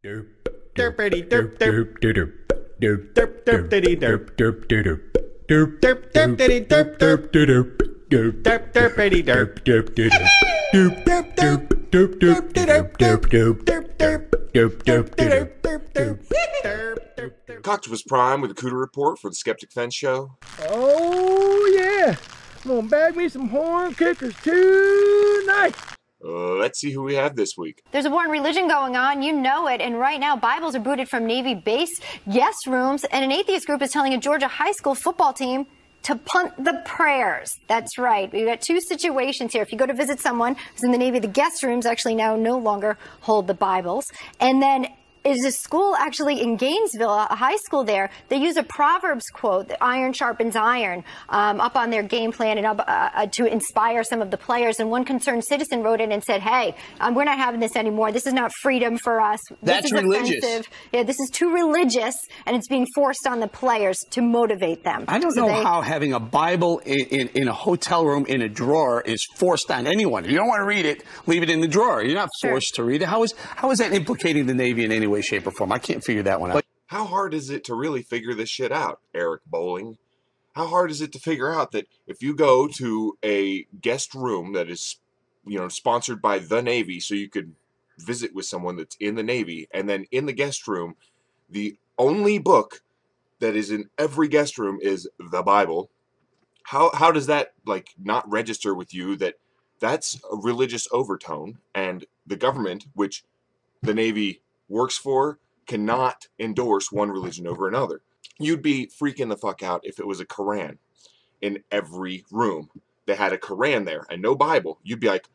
Derp, derpity derp derp derp derp derp derpity derp derp derp derp derp derpity derp derp derp derp derp derpity derp derp derp derp derp derp derp derp derp derp derp derp derp derp derp. Octopus Prime with the Cooter Report for the Skeptic Fence Show. Oh, yeah. I'm going to bag me some horn kickers tonight. Let's see who we have this week. There's a war on religion going on, you know it, and right now Bibles are booted from Navy base guest rooms, and an atheist group is telling a Georgia high school football team to punt the prayers. That's right. We've got two situations here. If you go to visit someone who's in the Navy, the guest rooms actually now no longer hold the Bibles. And then is a school actually in Gainesville, a high school there. They use a Proverbs quote, that iron sharpens iron, up on their game plan and up to inspire some of the players. And one concerned citizen wrote in and said, hey, we're not having this anymore. This is not freedom for us. That's religious. Offensive. Yeah, this is too religious, and it's being forced on the players to motivate them. I don't know how having a Bible in a hotel room in a drawer is forced on anyone. If you don't want to read it, leave it in the drawer. You're not forced to read it. How is that implicating the Navy in any way, shape, or form? I can't figure that one out. How hard is it to really figure this shit out, Eric Bowling? How hard is it to figure out that if you go to a guest room that is, sponsored by the Navy, so you could visit with someone that's in the Navy, and then in the guest room, the only book that is in every guest room is the Bible? How does that not register with you that that's a religious overtone, and the government, which the Navy works for, cannot endorse one religion over another? You'd be freaking the fuck out if it was a Quran in every room. They had a Quran there and no Bible. You'd be like,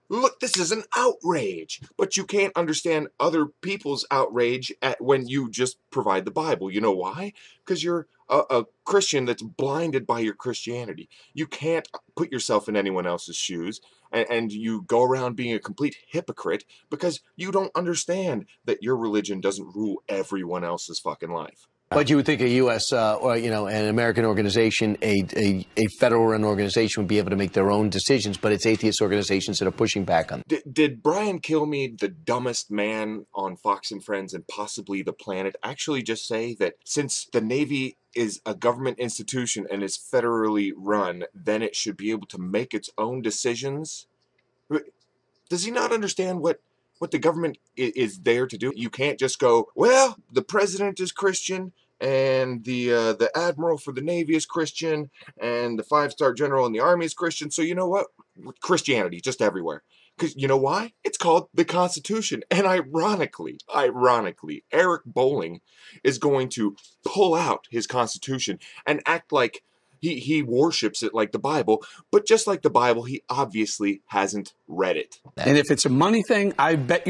look, this is an outrage. But you can't understand other people's outrage when you just provide the Bible. You know why? Because you're a Christian that's blinded by your Christianity. You can't put yourself in anyone else's shoes, and you go around being a complete hypocrite because you don't understand that your religion doesn't rule everyone else's fucking life. But you would think a U.S. Or an American organization, a federal-run organization would be able to make their own decisions, but it's atheist organizations that are pushing back on them. Did Brian Kilmeade, the dumbest man on Fox and Friends and possibly the planet, actually just say that since the Navy is a government institution and is federally run, then it should be able to make its own decisions? Does he not understand what the government is there to do? You can't just go, well, the president is Christian, and the admiral for the Navy is Christian, and the 5-star general in the Army is Christian, so you know what? Christianity, just everywhere. Because you know why? It's called the Constitution. And ironically, Eric Bowling is going to pull out his Constitution and act like he worships it like the Bible, but just like the Bible, he obviously hasn't read it. And if it's a money thing, I bet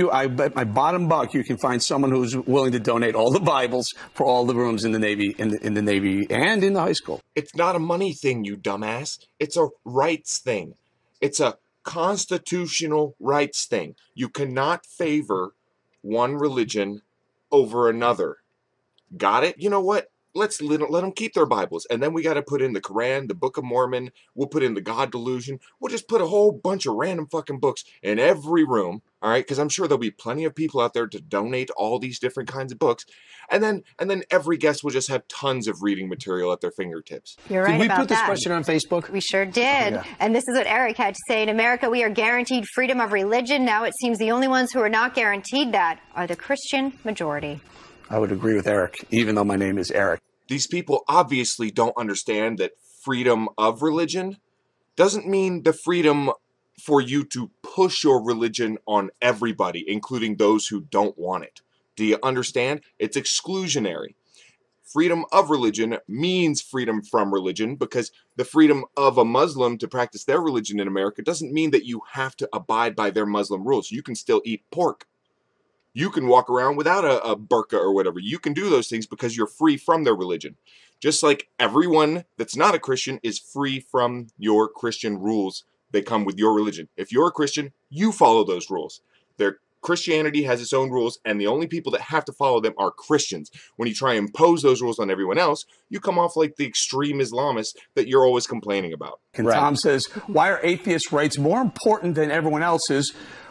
my bottom buck you can find someone who's willing to donate all the Bibles for all the rooms in the Navy, in the Navy and in the high school. It's not a money thing, you dumbass. It's a rights thing. It's a constitutional rights thing. You cannot favor one religion over another. Got it? You know what? Let them keep their Bibles. And then we got to put in the Quran, the Book of Mormon. We'll put in the God Delusion. We'll just put a whole bunch of random fucking books in every room. All right? Because I'm sure there'll be plenty of people out there to donate all these different kinds of books. And then every guest will just have tons of reading material at their fingertips. You're right about that. Did we put this question on Facebook? We sure did. Yeah. And this is what Eric had to say. In America, we are guaranteed freedom of religion. Now it seems the only ones who are not guaranteed that are the Christian majority. I would agree with Eric, even though my name is Eric. These people obviously don't understand that freedom of religion doesn't mean the freedom for you to push your religion on everybody, including those who don't want it. Do you understand? It's exclusionary. Freedom of religion means freedom from religion, because the freedom of a Muslim to practice their religion in America doesn't mean that you have to abide by their Muslim rules. You can still eat pork. You can walk around without a burqa or whatever. You can do those things because you're free from their religion. Just like everyone that's not a Christian is free from your Christian rules. They come with your religion. If you're a Christian, you follow those rules. Their Christianity has its own rules, and the only people that have to follow them are Christians. When you try and impose those rules on everyone else, you come off like the extreme Islamists that you're always complaining about. And Tom says, why are atheists' rights more important than everyone else's?